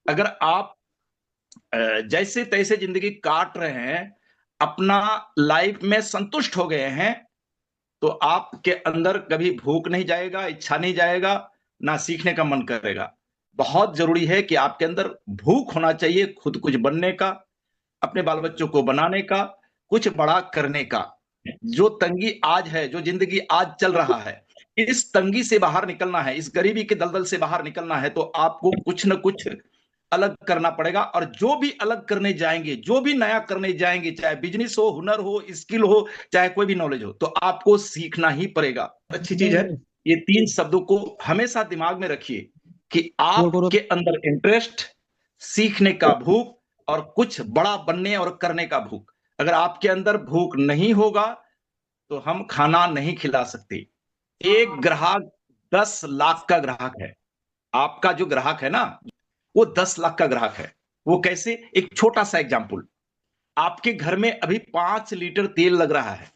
अगर आप जैसे तैसे जिंदगी काट रहे हैं, अपना लाइफ में संतुष्ट हो गए हैं, तो आपके अंदर कभी भूख नहीं जाएगा, इच्छा नहीं जाएगा, ना सीखने का मन करेगा। बहुत जरूरी है कि आपके अंदर भूख होना चाहिए, खुद कुछ बनने का, अपने बाल बच्चों को बनाने का, कुछ बड़ा करने का। जो तंगी आज है, जो जिंदगी आज चल रहा है, इस तंगी से बाहर निकलना है, इस गरीबी के दलदल से बाहर निकलना है, तो आपको कुछ न कुछ अलग करना पड़ेगा। और जो भी अलग करने जाएंगे, जो भी नया करने जाएंगे, चाहे बिजनेस हो, हुनर हो, स्किल हो, चाहे कोई भी नॉलेज हो, तो आपको सीखना ही पड़ेगा। अच्छी चीज है। ये तीन शब्दों को हमेशा दिमाग में रखिए कि आपके अंदर इंटरेस्ट, सीखने का भूख, और कुछ बड़ा बनने और करने का भूख। अगर आपके अंदर भूख नहीं होगा, तो हम खाना नहीं खिला सकते। एक ग्राहक 10 लाख का ग्राहक है। आपका जो ग्राहक है ना, वो 10 लाख का ग्राहक है। वो कैसे? एक छोटा सा एग्जाम्पल। आपके घर में अभी 5 लीटर तेल लग रहा है,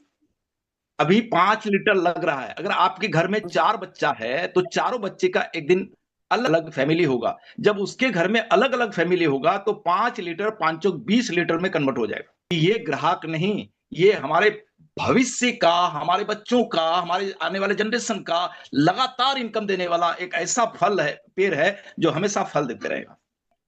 अभी 5 लीटर लग रहा है। अगर आपके घर में 4 बच्चा है, तो चारों बच्चे का एक दिन अलग अलग फैमिली होगा। जब उसके घर में अलग अलग फैमिली होगा, तो 5 लीटर, 5 20 लीटर में कन्वर्ट हो जाएगा। ये ग्राहक नहीं, ये हमारे भविष्य का, हमारे बच्चों का, हमारे आने वाले जनरेशन का लगातार इनकम देने वाला एक ऐसा फल है, पेड़ है, जो हमेशा फल देते रहेगा।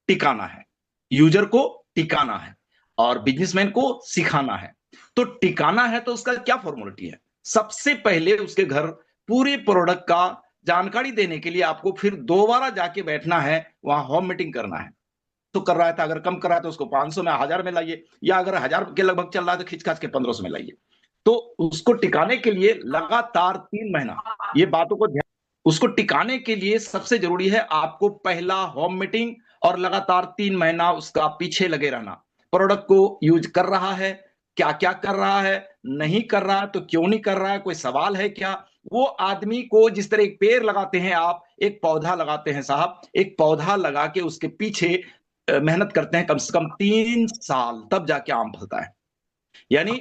टिकाना है, यूजर को टिकाना है, और बिजनेसमैन को सिखाना है। तो टिकाना है, तो उसका क्या फॉर्मेलिटी है? सबसे पहले उसके घर पूरे प्रोडक्ट का जानकारी देने के लिए आपको फिर दोबारा जाके बैठना है, वहां होम मीटिंग करना है। तो कर रहा था, अगर कम कर रहा है तो उसको 500 में, 1000 में लाइए, या अगर 1000 के लगभग चल रहा है तो खिंच खाच के 1500 में लाइए। तो उसको टिकाने के लिए लगातार 3 महीना, ये बातों को ध्यान, उसको टिकाने के लिए सबसे जरूरी है आपको पहला होम मीटिंग, और लगातार 3 महीना उसका पीछे लगे रहना। प्रोडक्ट को यूज कर रहा है, क्या क्या कर रहा है, नहीं कर रहा है तो क्यों नहीं कर रहा है, कोई सवाल है क्या? वो आदमी को, जिस तरह एक पेड़ लगाते हैं आप, एक पौधा लगाते हैं साहब, एक पौधा लगा के उसके पीछे मेहनत करते हैं कम से कम 3 साल, तब जाके आम फलता है। यानी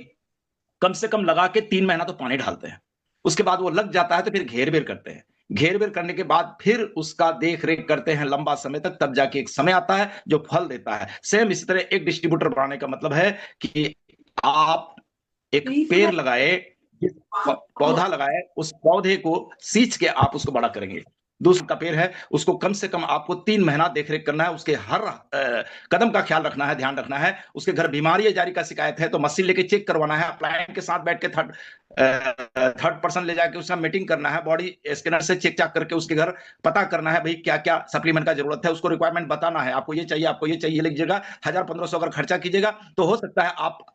कम से कम लगा के 3 महीना तो पानी डालते हैं। उसके बाद वो लग जाता है, तो फिर घेर बेर करते हैं। घेर बेर करने के बाद फिर उसका देख रेख करते हैं लंबा समय तक, तब जाके एक समय आता है जो फल देता है। सेम इसी तरह एक डिस्ट्रीब्यूटर बनाने का मतलब है कि आप एक पेड़ लगाए, पौधा लगाए, उस पौधे को सींच के आप उसको बड़ा करेंगे। दूसरा का पेड़ है, उसको कम से कम आपको 3 महीना देखरेख करना है, उसके हर कदम का ख्याल रखना है, ध्यान रखना है। उसके घर बीमारी या जारी का शिकायत है, तो मशीन लेके चेक करवाना है, क्लाइंट के साथ बैठ के थर्ड पर्सन ले जाके उसका मीटिंग करना है, बॉडी स्कैनर से चेक चाक करके उसके घर पता करना है, भाई क्या क्या सप्लीमेंट का जरूरत है, उसको रिक्वायरमेंट बताना है, आपको ये चाहिए, आपको ये चाहिए, लीजिएगा। 1000 1500 अगर खर्चा कीजिएगा, तो हो सकता है आप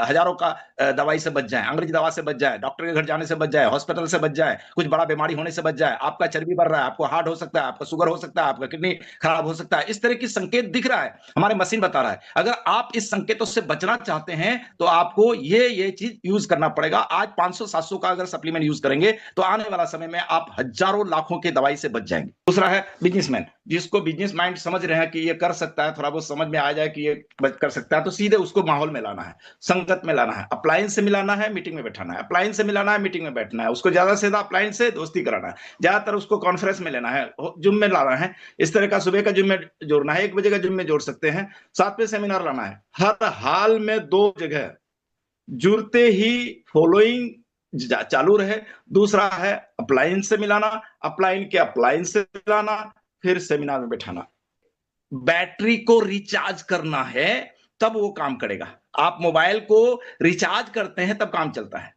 हजारों का दवाई से बच जाए, अंग्रेजी दवा से बच जाए, डॉक्टर के घर जाने से बच जाए, हॉस्पिटल से बच जाए, कुछ बड़ा बीमारी होने से बच जाए। आपका चर्बी बढ़ रहा है, आपको हार्ट हो सकता है, आपका शुगर हो सकता है, आपका किडनी खराब हो सकता है, इस तरह की संकेत दिख रहा है, हमारे मशीन बता रहा है। अगर आप इस संकेतों से बचना चाहते हैं, तो आपको ये चीज यूज करना पड़ेगा। आज 500 700 का अगर सप्लीमेंट यूज करेंगे, तो आने वाला समय में आप हजारों लाखों के दवाई से बच जाएंगे। दूसरा है बिजनेसमैन, जिसको बिजनेस माइंड समझ रहे हैं कि ये कर सकता है, थोड़ा बहुत समझ में आ जाए कि ये कर सकता है, तो सीधे उसको माहौल में लाना है, संगत में लाना है, अप्लायंस से मिलाना है, मीटिंग में बैठाना है, अप्लायंस से मिलाना है, मीटिंग में बैठना है, उसको ज्यादा से ज्यादा अप्लायंस से दोस्ती कराना है, ज्यादातर उसको कॉन्फ्रेंस में लेना है, जिम में लाना है। इस तरह का सुबह का जिम में जोड़ना है, 1 बजे का जिम में जोड़ सकते हैं, साथ में सेमिनार लाना है। हर हाल में 2 जगह जुड़ते ही फॉलोइंग चालू रहे। दूसरा है अप्लायंस से मिलाना, अप्लायंस के अप्लायंस से मिलाना, फिर सेमिनार में बैठाना। बैटरी को रिचार्ज करना है, तब वो काम करेगा। आप मोबाइल को रिचार्ज करते हैं, तब काम चलता है।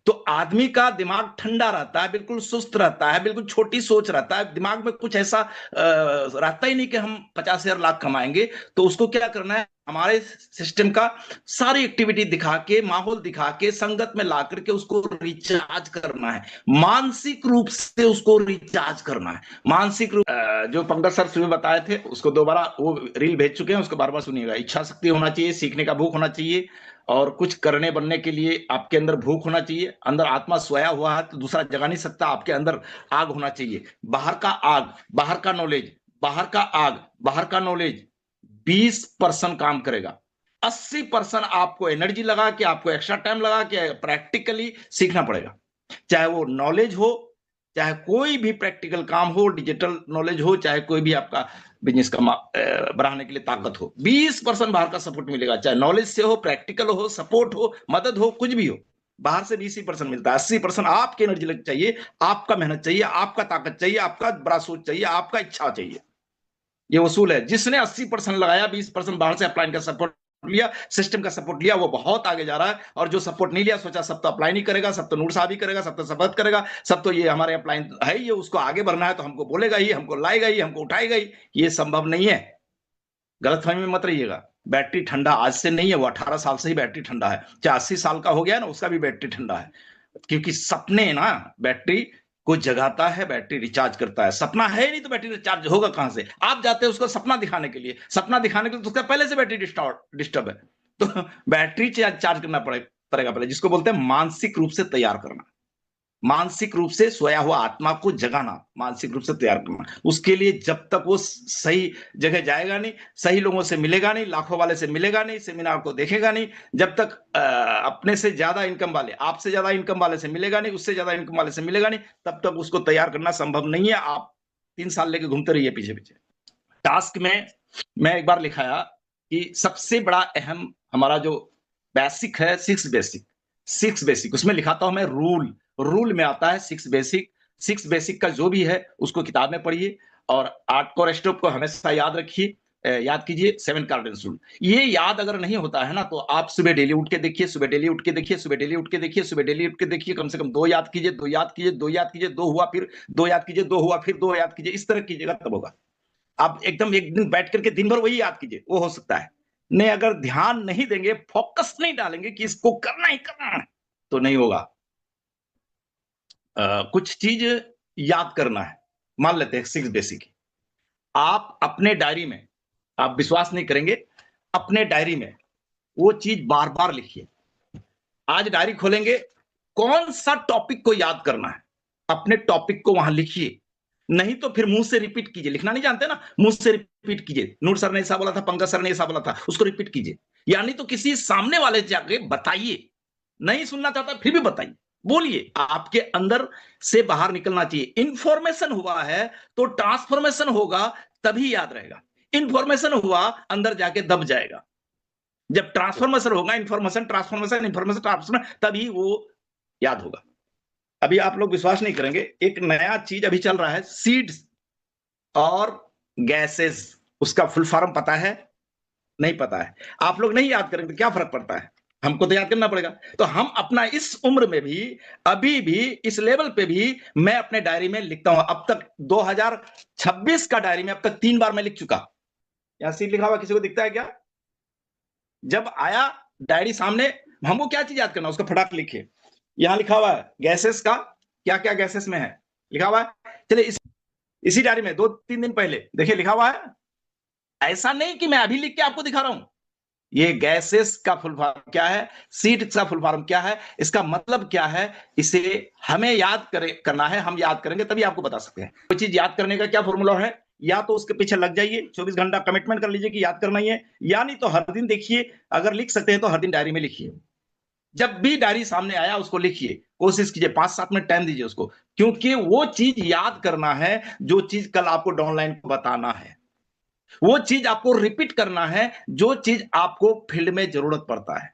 तो आदमी का दिमाग ठंडा रहता है, बिल्कुल सुस्त रहता है, बिल्कुल छोटी सोच रहता है, दिमाग में कुछ ऐसा रहता ही नहीं कि हम 50,000 लाख कमाएंगे। तो उसको क्या करना है, हमारे सिस्टम का सारी एक्टिविटी दिखा के, माहौल दिखा के, संगत में ला करके उसको रिचार्ज करना है, मानसिक रूप से उसको रिचार्ज करना है। मानसिक रूप जो पंकज सर सुबह बताए थे, उसको दोबारा वो रील भेज चुके हैं, उसको बार बार सुनिएगा। इच्छा शक्ति होना चाहिए, सीखने का भूख होना चाहिए, और कुछ करने बनने के लिए आपके अंदर भूख होना चाहिए। अंदर आत्मा सोया हुआ है, तो दूसरा जगा नहीं सकता। आपके अंदर आग होना चाहिए, बाहर का आग, बाहर का नॉलेज, बाहर का आग, बाहर का नॉलेज 20% काम करेगा। 80% आपको एनर्जी लगा के, आपको एक्स्ट्रा टाइम लगा के प्रैक्टिकली सीखना पड़ेगा। चाहे वो नॉलेज हो, चाहे कोई भी प्रैक्टिकल काम हो, डिजिटल नॉलेज हो, चाहे कोई भी आपका बिजनेस का बढ़ाने के लिए ताकत हो, 20% बाहर का सपोर्ट मिलेगा, चाहे नॉलेज से हो, प्रैक्टिकल हो, सपोर्ट हो, मदद हो, कुछ भी हो, बाहर से 20% मिलता है। 80% आपकी एनर्जी लग चाहिए, आपका मेहनत चाहिए, आपका ताकत चाहिए, आपका बड़ा सोच चाहिए, आपका इच्छा चाहिए। ये उसूल है। जिसने 80% लगाया, 20% बाहर से अपलाइन का सपोर्ट लिया, सिस्टम का सपोर्ट लिया, वो बहुत आगे जा रहा है। और जो सपोर्ट नहीं लिया, सोचा सब तो अप्लाई नहीं करेगा, सब तो नूर साहब ही करेगा, सब तो शपथ करेगा, सब तो ये हमारे अपलाइन है, ये उसको आगे बढ़ना है तो हमको बोलेगा ही, हमको लाएगा ही, हमको उठाएगा ही। ये संभव नहीं है। गलतफहमी में मत रहिएगा। बैटरी ठंडा आज से नहीं है, वो 18 साल से ही बैटरी ठंडा है। चाहे 80 साल का हो गया ना, उसका भी बैटरी ठंडा है। क्योंकि सपने ना बैटरी को जगाता है, बैटरी रिचार्ज करता है। सपना है नहीं तो बैटरी रिचार्ज होगा कहां से? आप जाते हैं उसको सपना दिखाने के लिए, सपना दिखाने के लिए तो उसका पहले से बैटरी डिस्टर्ब है। तो बैटरी चार्ज करना पड़ेगा पहले, जिसको बोलते हैं मानसिक रूप से तैयार करना, मानसिक रूप से सोया हुआ आत्मा को जगाना, मानसिक रूप से तैयार करना। उसके लिए जब तक वो सही जगह जाएगा नहीं, सही लोगों से मिलेगा नहीं, लाखों वाले से मिलेगा नहीं, सेमिनार को देखेगा नहीं, जब तक अपने से ज्यादा इनकम वाले, आपसे ज्यादा इनकम वाले से मिलेगा नहीं, उससे ज्यादा इनकम वाले से मिलेगा नहीं, तब तक उसको तैयार करना संभव नहीं है। आप 3 साल लेके घूमते रहिए पीछे पीछे। टास्क में मैं एक बार लिखाया कि सबसे बड़ा अहम हमारा जो बेसिक है, सिक्स बेसिक उसमें लिखाता हूं मैं रूल में आता है सिक्स बेसिक का जो भी है उसको किताब में पढ़िए। और 8 कोर स्टोप को हमेशा याद रखिए, याद कीजिए। 7 कार्डेंस रूल, ये याद अगर नहीं होता है ना, तो आप सुबह डेली उठ के देखिए, सुबह डेली उठ के देखिए, सुबह डेली उठ के देखिए, सुबह डेली उठ के देखिए, कम से कम 2 याद कीजिए, 2 याद कीजिए, 2 याद कीजिए, 2 हुआ फिर 2 याद कीजिए, 2 हुआ फिर 2 याद कीजिए। इस तरह कीजिएगा तब होगा। आप एकदम एक दिन बैठ करके दिन भर वही याद कीजिए, वो हो सकता है। नहीं, अगर ध्यान नहीं देंगे, फोकस नहीं डालेंगे कि इसको करना ही करना है, तो नहीं होगा। कुछ चीज याद करना है, मान लेते हैं 6 बेसिक। आप अपने डायरी में, आप विश्वास नहीं करेंगे, अपने डायरी में वो चीज बार बार लिखिए। आज डायरी खोलेंगे, कौन सा टॉपिक को याद करना है, अपने टॉपिक को वहां लिखिए। नहीं तो फिर मुंह से रिपीट कीजिए, लिखना नहीं जानते ना, मुंह से रिपीट कीजिए। नूर सर ने ऐसा बोला था, पंकज सर ने ऐसा बोला था, उसको रिपीट कीजिए। यानी तो किसी सामने वाले जाके बताइए, नहीं सुनना चाहता फिर भी बताइए, बोलिए। आपके अंदर से बाहर निकलना चाहिए। इंफॉर्मेशन हुआ है तो ट्रांसफॉर्मेशन होगा, तभी याद रहेगा। इंफॉर्मेशन हुआ, अंदर जाके दब जाएगा। जब ट्रांसफॉर्मेशन होगा, इंफॉर्मेशन ट्रांसफॉर्मेशन, इंफॉर्मेशन ट्रांसफॉर्मेशन, तभी वो याद होगा। अभी आप लोग विश्वास नहीं करेंगे, एक नया चीज अभी चल रहा है, सीड्स और गैसेस। उसका फुल फॉर्म पता है? नहीं पता है। आप लोग नहीं याद करेंगे तो क्या फर्क पड़ता है, हमको तो याद करना पड़ेगा। तो हम अपना इस उम्र में भी, अभी भी इस लेवल पे भी, मैं अपने डायरी में लिखता हूं। अब तक 2026 का डायरी में अब तक 3 बार मैं लिख चुका। यहां सीट लिखा हुआ, किसी को दिखता है क्या? जब आया डायरी सामने, हमको क्या चीज याद करना, उसका फटाक लिखिए। यहां लिखा हुआ है गैसेस का, क्या क्या गैसेस में है लिखा हुआ है। चलिए इसी डायरी में 2-3 दिन पहले देखिए लिखा हुआ है। ऐसा नहीं कि मैं अभी लिख के आपको दिखा रहा हूं। ये गैसेस का फुल फॉर्म क्या है, सीड का फुल फॉर्म क्या है, इसका मतलब क्या है, इसे हमें याद करना है। हम याद करेंगे तभी आपको बता सकते हैं। कोई चीज याद करने का क्या फॉर्मूला है, या तो उसके पीछे लग जाइए, 24 घंटा कमिटमेंट कर लीजिए कि याद करना ही है, या नहीं तो हर दिन देखिए। अगर लिख सकते हैं तो हर दिन डायरी में लिखिए। जब भी डायरी सामने आया उसको लिखिए, कोशिश कीजिए 5-7 मिनट टाइम दीजिए उसको, क्योंकि वो चीज याद करना है जो चीज कल आपको डाउनलाइन को बताना है। वो चीज आपको रिपीट करना है जो चीज आपको फील्ड में जरूरत पड़ता है।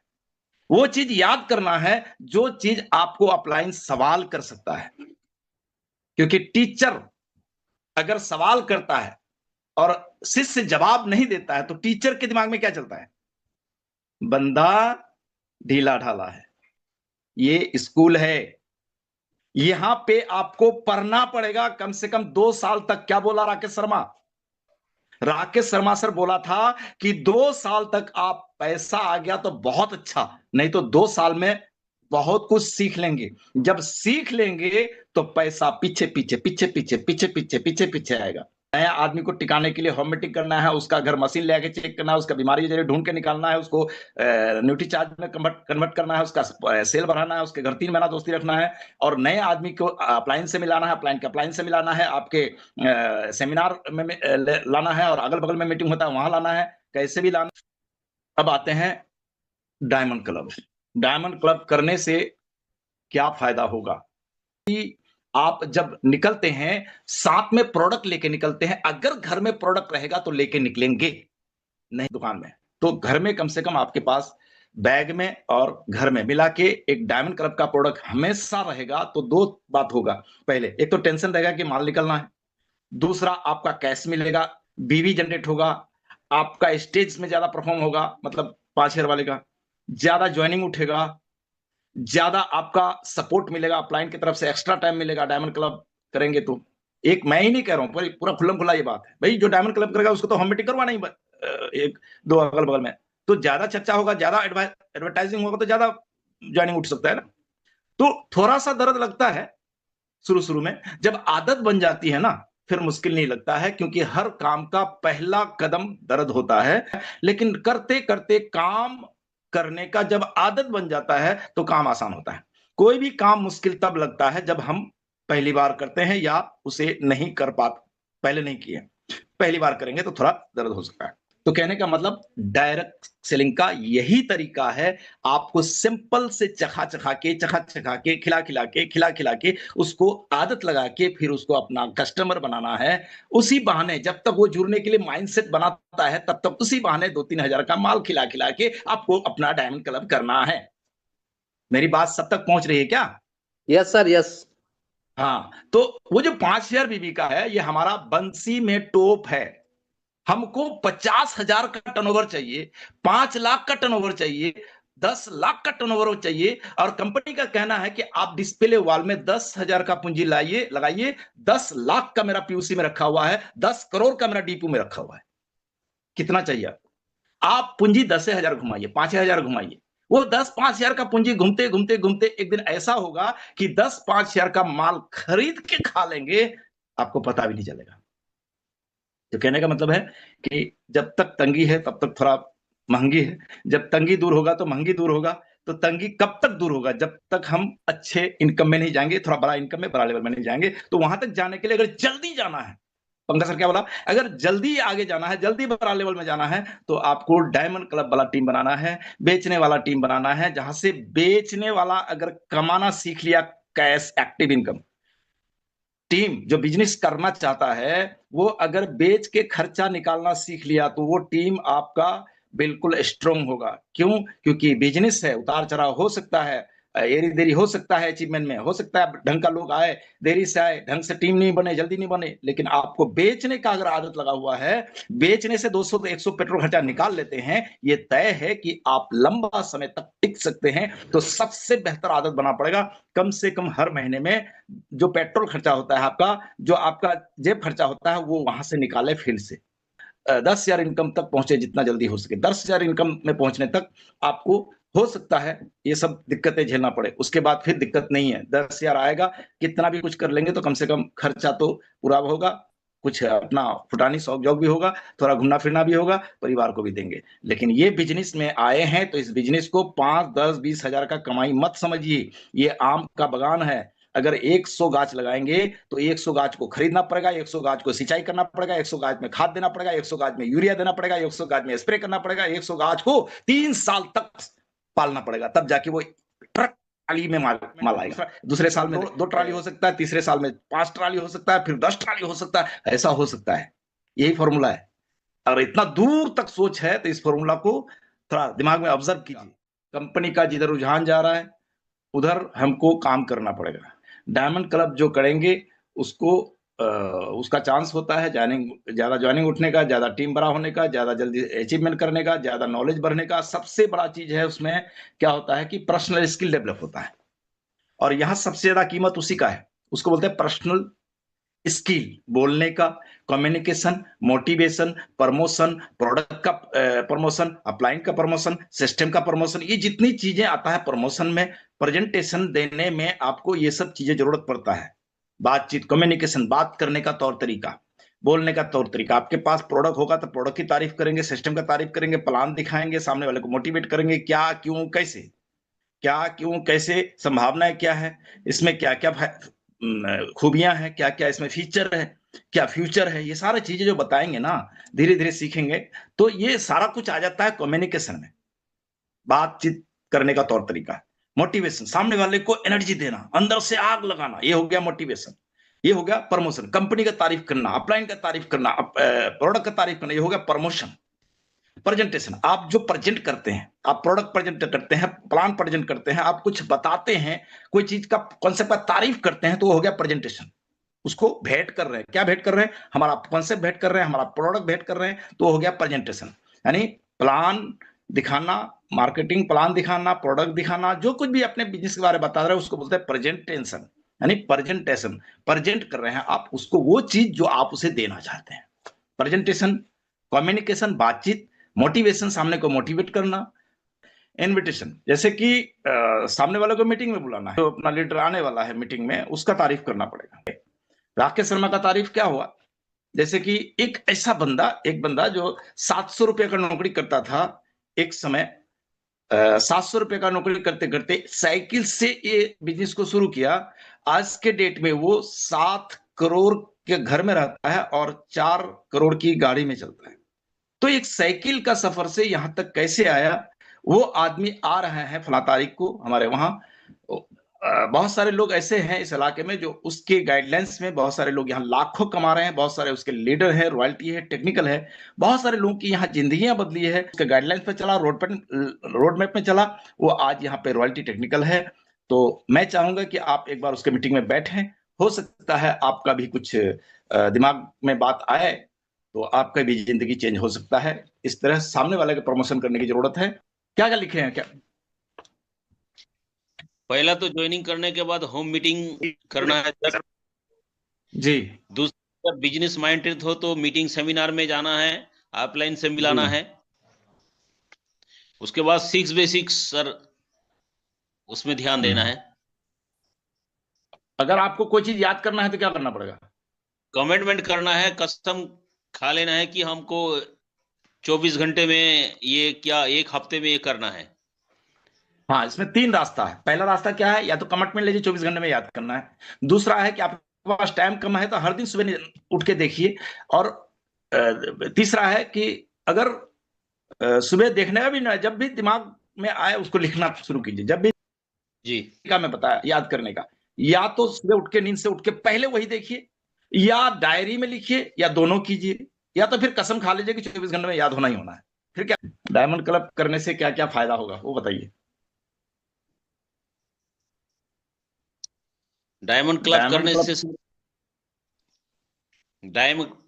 वो चीज याद करना है जो चीज आपको अपलाइन सवाल कर सकता है। क्योंकि टीचर अगर सवाल करता है और शिष्य जवाब नहीं देता है, तो टीचर के दिमाग में क्या चलता है? बंदा ढीला ढाला है। ये स्कूल है, यहां पे आपको पढ़ना पड़ेगा कम से कम 2 साल तक। क्या बोला राकेश शर्मा? राकेश शर्मा सर बोला था कि 2 साल तक आप, पैसा आ गया तो बहुत अच्छा, नहीं तो 2 साल में बहुत कुछ सीख लेंगे। जब सीख लेंगे तो पैसा पीछे पीछे पीछे पीछे पीछे पीछे पीछे पीछे आएगा। नया आदमी को टिकाने के लिए होममेटिक करना है, उसका घर मशीन ले आके चेक करना है, उसका बीमारी जरिए ढूंढ के निकालना है, उसको न्यूट्री चार्ज में कन्वर्ट करना है, उसका सेल बढ़ाना है, उसके घर 3 महीना दोस्ती रखना है, और नए आदमी को अप्लाइन से मिलाना है, अप्लाइन के अप्लाइन से मिलाना है, आपके सेमिनार में लाना है, और अगल बगल में मीटिंग होता है वहां लाना है, कैसे भी लाना। अब आते हैं डायमंड क्लब। डायमंड क्लब करने से क्या फायदा होगा कि आप जब निकलते हैं साथ में प्रोडक्ट लेके निकलते हैं, अगर घर में प्रोडक्ट रहेगा तो लेके निकलेंगे, नहीं दुकान में। तो घर में कम से कम आपके पास बैग में और घर में मिला के एक डायमंड क्लब का प्रोडक्ट हमेशा रहेगा। तो दो बात होगा, पहले एक तो टेंशन रहेगा कि माल निकलना है, दूसरा आपका कैश मिलेगा, बीवी जनरेट होगा, आपका स्टेज में ज्यादा परफॉर्म होगा, मतलब 5 ईयर वाले का ज्यादा ज्वाइनिंग उठेगा, ज्यादा आपका सपोर्ट मिलेगा, अपलाइन की तरफ से एक्स्ट्रा टाइम मिलेगा डायमंड क्लब करेंगे तो। एक मैं ही नहीं कह रहा हूं, पूरा खुल्लम खुला ये बात है भाई, जो डायमंड क्लब करेगा उसको तो हम मीटिंग करवा नहीं, एक दो अगल बगल में तो ज्यादा चर्चा होगा, ज्यादा एडवर्टाइजिंग होगा, तो ज्यादा ज्वाइनिंग उठ सकता है ना। तो थोड़ा सा दर्द लगता है शुरू शुरू में, जब आदत बन जाती है ना फिर मुश्किल नहीं लगता है, क्योंकि हर काम का पहला कदम दर्द होता है, लेकिन करते करते काम करने का जब आदत बन जाता है तो काम आसान होता है। कोई भी काम मुश्किल तब लगता है जब हम पहली बार करते हैं या उसे नहीं कर पाते, पहले नहीं किए, पहली बार करेंगे तो थोड़ा दर्द हो सकता है। तो कहने का मतलब डायरेक्ट सेलिंग का यही तरीका है, आपको सिंपल से चखा चखा के खिला खिला के उसको आदत लगा के फिर उसको अपना कस्टमर बनाना है। उसी बहाने जब तक वो जुड़ने के लिए माइंडसेट बनाता है तब तक उसी बहाने 2-3 हजार का माल खिला खिला के आपको अपना डायमंड क्लब करना है। मेरी बात सब तक पहुंच रही है क्या? Yes sir, yes. हाँ, तो वो जो 5 हजार बीबी का है ये हमारा बंसी में टोप है। हमको 50,000 का टर्नओवर चाहिए, 5 लाख का टर्नओवर चाहिए, 10 लाख का टर्नओवर चाहिए, और कंपनी का कहना है कि आप डिस्प्ले वॉल में 10,000 का पूंजी लाइए, लगाइए, 10 लाख का मेरा पीयूसी में रखा हुआ है, 10 करोड़ का मेरा डीपू में रखा हुआ है। कितना चाहिए आप पूंजी 10,000 घुमाइए, 5,000 घुमाइए, वो 10-5 हजार का पूंजी घूमते घूमते घूमते एक दिन ऐसा होगा कि 10-5 हजार का माल खरीद के खा लेंगे, आपको पता भी नहीं चलेगा। तो कहने का मतलब है कि जब तक तंगी है तब तक थोड़ा महंगी है, जब तंगी दूर होगा तो महंगी दूर होगा। तो तंगी कब तक दूर होगा? जब तक हम अच्छे इनकम में नहीं जाएंगे, थोड़ा बड़ा इनकम में, बड़ा लेवल में नहीं जाएंगे। तो वहां तक जाने के लिए अगर जल्दी जाना है, पंकज सर क्या बोला, अगर जल्दी आगे जाना है, जल्दी बड़ा लेवल में जाना है, तो आपको डायमंड क्लब वाला टीम बनाना है, बेचने वाला टीम बनाना है, जहां से बेचने वाला अगर कमाना सीख लिया, कैश एक्टिव इनकम, टीम जो बिजनेस करना चाहता है वो अगर बेच के खर्चा निकालना सीख लिया तो वो टीम आपका बिल्कुल स्ट्रांग होगा। क्यों? क्योंकि बिजनेस है, उतार चढ़ाव हो सकता है, एरी देरी हो सकता है, अचीवमेंट में हो सकता है ढंग का लोग आए, देरी से आए, ढंग से टीम नहीं बने, जल्दी नहीं बने। लेकिन आपको बेचने का अगर आदत लगा हुआ है, बेचने से 200 तो 100 पेट्रोल खर्चा निकाल लेते हैं, ये तय है कि आप लंबा समय तक टिक सकते हैं। तो सबसे बेहतर आदत बना पड़ेगा, कम से कम हर महीने में जो पेट्रोल खर्चा होता है आपका, जो आपका जेब खर्चा होता है, वो वहां से निकाले फील्ड से। 10,000 इनकम तक पहुंचे जितना जल्दी हो सके। 10,000 इनकम में पहुंचने तक आपको हो सकता है ये सब दिक्कतें झेलना पड़े, उसके बाद फिर दिक्कत नहीं है। 10,000 आएगा, कितना भी कुछ कर लेंगे तो कम से कम खर्चा तो पूरा होगा, कुछ अपना फुटानी शौक जौक भी होगा, थोड़ा घूमना फिरना भी होगा, परिवार को भी देंगे। लेकिन ये बिजनेस में आए हैं तो इस बिजनेस को 5, 10, 20 हजार का कमाई मत समझिए। ये आम का बगान है। अगर 100 गाछ लगाएंगे तो 100 गाछ को खरीदना पड़ेगा, 100 गाछ को सिंचाई करना पड़ेगा, 100 गाछ में खाद देना पड़ेगा, 100 गाछ में यूरिया देना पड़ेगा, 100 गाछ में स्प्रे करना पड़ेगा, 100 गाछ को 3 साल तक पालना पड़ेगा, तब जाके वो ट्रक ट्राली में माल आएगा। दूसरे साल में 2 ट्राली हो सकता है, तीसरे साल में 5 ट्राली हो सकता है, फिर 10 ट्राली हो सकता है, ऐसा हो सकता है। यही फॉर्मूला है। अगर इतना दूर तक सोच है तो इस फॉर्मूला को थोड़ा दिमाग में ऑब्जर्व कीजिए। कंपनी का जिधर रुझान जा रहा है उधर हमको काम करना पड़ेगा। डायमंड क्लब जो करेंगे उसको उसका चांस होता है ज्यादा ज्वाइनिंग उठने का, ज्यादा टीम बड़ा होने का, ज्यादा जल्दी अचीवमेंट करने का, ज्यादा नॉलेज बढ़ने का। सबसे बड़ा चीज है उसमें क्या होता है कि पर्सनल स्किल डेवलप होता है, और यहाँ सबसे ज्यादा कीमत उसी का है। उसको बोलते हैं पर्सनल स्किल, बोलने का, कम्युनिकेशन, मोटिवेशन, प्रमोशन, प्रोडक्ट का प्रमोशन, अपलाइन का प्रमोशन, सिस्टम का प्रमोशन, ये जितनी चीजें आता है प्रमोशन में, प्रेजेंटेशन देने में आपको ये सब चीजें जरूरत पड़ता है। बातचीत, कम्युनिकेशन, बात करने का तौर तरीका, बोलने का तौर तरीका। आपके पास प्रोडक्ट होगा तो प्रोडक्ट की तारीफ करेंगे, सिस्टम का तारीफ करेंगे, प्लान दिखाएंगे, सामने वाले को मोटिवेट करेंगे, क्या क्यों कैसे, क्या क्यों कैसे, संभावनाएं क्या है, इसमें क्या क्या खूबियां हैं, क्या क्या इसमें फीचर है, क्या फ्यूचर है, ये सारी चीजें जो बताएंगे ना, धीरे धीरे सीखेंगे तो ये सारा कुछ आ जाता है कम्युनिकेशन में, बातचीत करने का तौर तरीका। मोटिवेशन, सामने वाले को एनर्जी देना, अंदर से आग लगाना, ये हो गया मोटिवेशन। ये हो गया प्रमोशन, कंपनी का तारीफ करना, अपलाइन का तारीफ करना, प्रोडक्ट का तारीफ करना, ये हो गया प्रमोशन। प्रेजेंटेशन, आप जो प्रेजेंट करते हैं, आप प्रोडक्ट प्रेजेंट करते हैं, प्लान प्रेजेंट करते हैं, आप कुछ बताते हैं, कोई चीज का कॉन्सेप्ट का तारीफ करते हैं, तो वो हो गया प्रेजेंटेशन। उसको भेंट कर रहे हैं, क्या भेंट कर रहे हैं, हमारा कॉन्सेप्ट भेंट कर रहे हैं, हमारा प्रोडक्ट भेंट कर रहे हैं, तो वो हो गया प्रेजेंटेशन। यानी प्लान दिखाना, मार्केटिंग प्लान दिखाना, प्रोडक्ट दिखाना, जो कुछ भी अपने बिजनेस के बारे में बता रहे हैं उसको बोलते हैं प्रेजेंटेशन। यानी प्रेजेंटेशन, प्रेजेंट कर रहे हैं आप उसको, वो चीज जो आप उसे देना चाहते हैं। प्रेजेंटेशन, कम्युनिकेशन, बातचीत, मोटिवेशन, सामने को मोटिवेट करना, इनविटेशन, जैसे कि सामने वाले को मीटिंग में बुलाना है, जो अपना लीडर आने वाला है मीटिंग में, उसका तारीफ करना पड़ेगा। राकेश शर्मा का तारीफ क्या हुआ, जैसे कि एक ऐसा बंदा, एक बंदा जो 700 रुपए का नौकरी करता था एक समय, 700 रुपए का नौकरी करते करते साइकिल से ये बिजनेस को शुरू किया। आज के डेट में वो 7 करोड़ के घर में रहता है और 4 करोड़ की गाड़ी में चलता है। तो एक साइकिल का सफर से यहां तक कैसे आया, वो आदमी आ रहा है फला तारीख को हमारे वहां। बहुत सारे लोग ऐसे हैं इस इलाके में जो उसके गाइडलाइंस में, बहुत सारे लोग यहाँ लाखों कमा रहे हैं, बहुत सारे उसके लीडर है, रॉयल्टी है, टेक्निकल है, बहुत सारे लोगों की यहाँ जिंदगियां बदली है, उसके गाइडलाइंस पे चला, रोड मैप में चला, वो आज यहाँ पे रॉयल्टी टेक्निकल है। तो मैं चाहूंगा कि आप एक बार उसके मीटिंग में बैठें, हो सकता है आपका भी कुछ दिमाग में बात आए, तो आपका भी जिंदगी चेंज हो सकता है। इस तरह सामने वाले का प्रमोशन करने की जरूरत है। क्या क्या लिखे हैं क्या? पहला तो ज्वाइनिंग करने के बाद होम मीटिंग करना है सर जी। दूसरा, बिजनेस माइंडेड हो तो मीटिंग सेमिनार में जाना है, ऑफलाइन से मिलाना है। उसके बाद 6 बेसिक्स सर, उसमें ध्यान देना है। अगर आपको कोई चीज याद करना है तो क्या करना पड़ेगा? कमिटमेंट करना है, कसम खा लेना है कि हमको 24 घंटे में ये, क्या 1 हफ्ते में ये करना है। हाँ, इसमें 3 रास्ता है। पहला रास्ता क्या है, या तो कमिटमेंट लीजिए 24 घंटे में याद करना है। दूसरा है कि आपके पास टाइम कम है तो हर दिन सुबह उठ के देखिए। और तीसरा है कि अगर सुबह देखने का भी ना, जब भी दिमाग में आए उसको लिखना शुरू कीजिए। जब भी जी का मैं बताया याद करने का, या तो सुबह उठ के, नींद से उठ के पहले वही देखिए, या डायरी में लिखिए, या दोनों कीजिए, या तो फिर कसम खा लीजिए कि 24 घंटे में याद होना ही होना है। फिर क्या डायमंड क्लब करने से क्या क्या फायदा होगा वो बताइए। डायमंड क्लब डायमंड करने क्लब, से,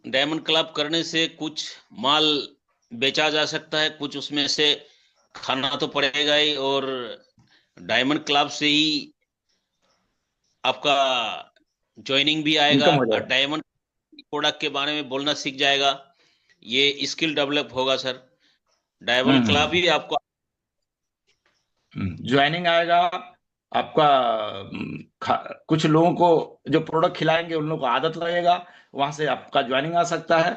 डायमंड क्लब करने से कुछ माल बेचा जा सकता है, कुछ उसमें से खाना तो पड़ेगा ही, और डायमंड क्लब से ही आपका ज्वाइनिंग भी आएगा इनकम हो और जाएगा। डायमंड प्रोडक्ट के बारे में बोलना सीख जाएगा। ये स्किल डेवलप होगा सर, डायमंड क्लब ही आपको। ज्वाइनिंग आएगा आपका। कुछ लोगों को जो प्रोडक्ट खिलाएंगे उन लोगों को आदत लगेगा, वहां से आपका ज्वाइनिंग आ सकता है।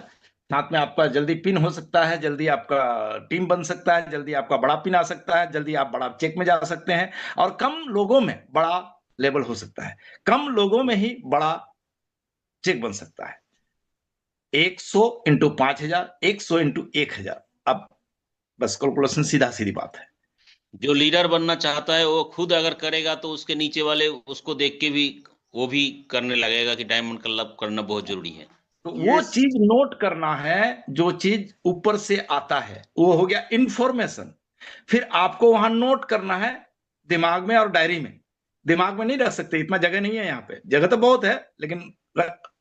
साथ में आपका जल्दी पिन हो सकता है, जल्दी आपका टीम बन सकता है, जल्दी आपका बड़ा पिन आ सकता है, जल्दी आप बड़ा चेक में जा सकते हैं, और कम लोगों में बड़ा लेवल हो सकता है, कम लोगों में ही बड़ा चेक बन सकता है। 100 इंटू 5,000, 100 इंटू 1,000। अब बस कैलकुलेशन सीधा सीधी बात है। जो लीडर बनना चाहता है वो खुद अगर करेगा तो उसके नीचे वाले उसको देख के भी वो भी करने लगेगा कि डायमंड क्लब करना बहुत जरूरी है। तो वो चीज नोट करना है, जो चीज ऊपर से आता है, वो हो गया इंफॉर्मेशन। फिर आपको वहां नोट करना है, दिमाग में और डायरी में। दिमाग में नहीं रख सकते, इतना जगह नहीं है यहाँ पे, जगह तो बहुत है लेकिन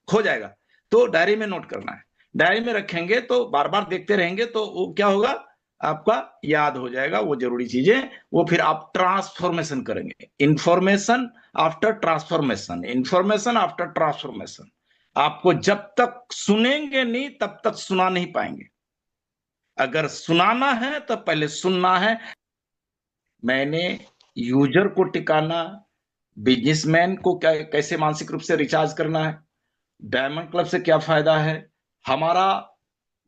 खो जाएगा। तो डायरी में नोट करना है। डायरी में रखेंगे तो बार बार देखते रहेंगे तो वो क्या होगा, आपका याद हो जाएगा वो जरूरी चीजें। वो फिर आप ट्रांसफॉर्मेशन करेंगे, information after transformation, information after transformation. आपको जब तक सुनेंगे नहीं तब तक सुना नहीं पाएंगे। अगर सुनाना है तो पहले सुनना है। मैंने यूजर को टिकाना, बिजनेसमैन को क्या कैसे मानसिक रूप से रिचार्ज करना है, डायमंड क्लब से क्या फायदा है, हमारा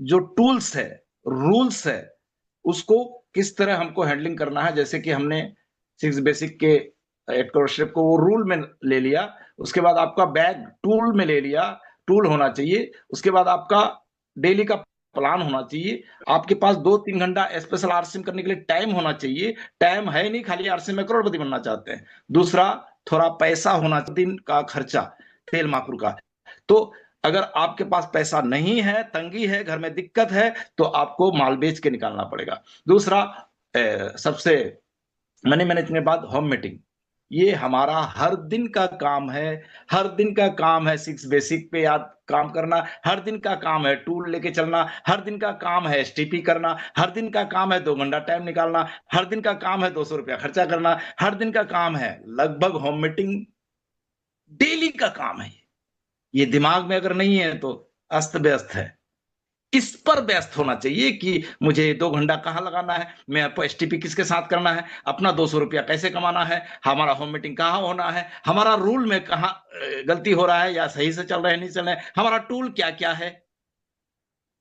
जो टूल्स है, रूल्स है, उसको किस तरह हमको हैंडलिंग करना है। जैसे कि हमने 6 बेसिक के 8 करोड़ स्टेप को वो रूल में ले लिया, उसके बाद आपका बैग टूल में ले लिया, टूल होना चाहिए। उसके बाद आपका डेली का प्लान होना चाहिए, आपके पास 2-3 घंटा स्पेशल आरसीएम करने के लिए टाइम होना चाहिए। टाइम है नहीं, खाली आरसीएम में करोड़पति बनना चाहते हैं। दूसरा, थोड़ा पैसा होना, दिन का खर्चा तेल माकुर का। तो अगर आपके पास पैसा नहीं है, तंगी है, घर में दिक्कत है, तो आपको माल बेच के निकालना पड़ेगा। दूसरा, सबसे मनी मैनेजमेंट के बाद होम मीटिंग, ये हमारा हर दिन का काम है। हर दिन का काम है 6 बेसिक पे याद काम करना, हर दिन का काम है टूल लेके चलना, हर दिन का काम है एसटीपी करना, हर दिन का काम है 2 घंटा टाइम निकालना, हर दिन का काम है 200 रुपया खर्चा करना, हर दिन का काम है लगभग होम मीटिंग, डेली का काम है। ये दिमाग में अगर नहीं है तो अस्त व्यस्त है। इस पर व्यस्त होना चाहिए कि मुझे 2 घंटा कहाँ लगाना है, मैं आपको एसटीपी किसके साथ करना है, अपना 200 रुपया कैसे कमाना है, हमारा होम मीटिंग कहाँ होना है, हमारा रूल में कहाँ गलती हो रहा है या सही से चल रहे हैं नहीं चल रहे हैं, हमारा टूल क्या क्या है।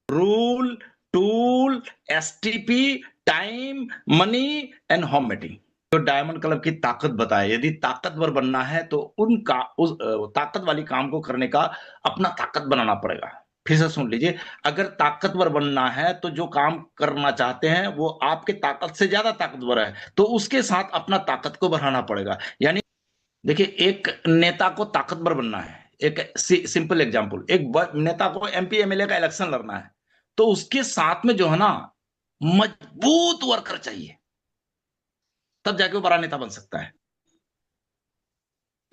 Rule, tool, STP, time, money and home meeting. जो डायमंड क्लब की ताकत बताए, यदि ताकतवर बनना है तो उनका उस ताकत वाली काम को करने का अपना ताकत बनाना पड़ेगा। फिर से सुन लीजिए, अगर ताकतवर बनना है तो जो काम करना चाहते हैं वो आपके ताकत से ज्यादा ताकतवर है, तो उसके साथ अपना ताकत को बढ़ाना पड़ेगा। यानी देखिए, एक नेता को ताकतवर बनना है, एक सिंपल एग्जांपल, एक नेता को एमपी एमएलए का इलेक्शन लड़ना है, तो उसके साथ में जो है ना, मजबूत वर्कर चाहिए, तब जाके वो बड़ा नेता बन सकता है।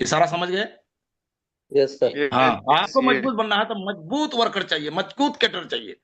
इशारा समझ गए? Yes sir. हाँ, आपको मजबूत बनना है तो मजबूत वर्कर चाहिए, मजबूत कैडर चाहिए।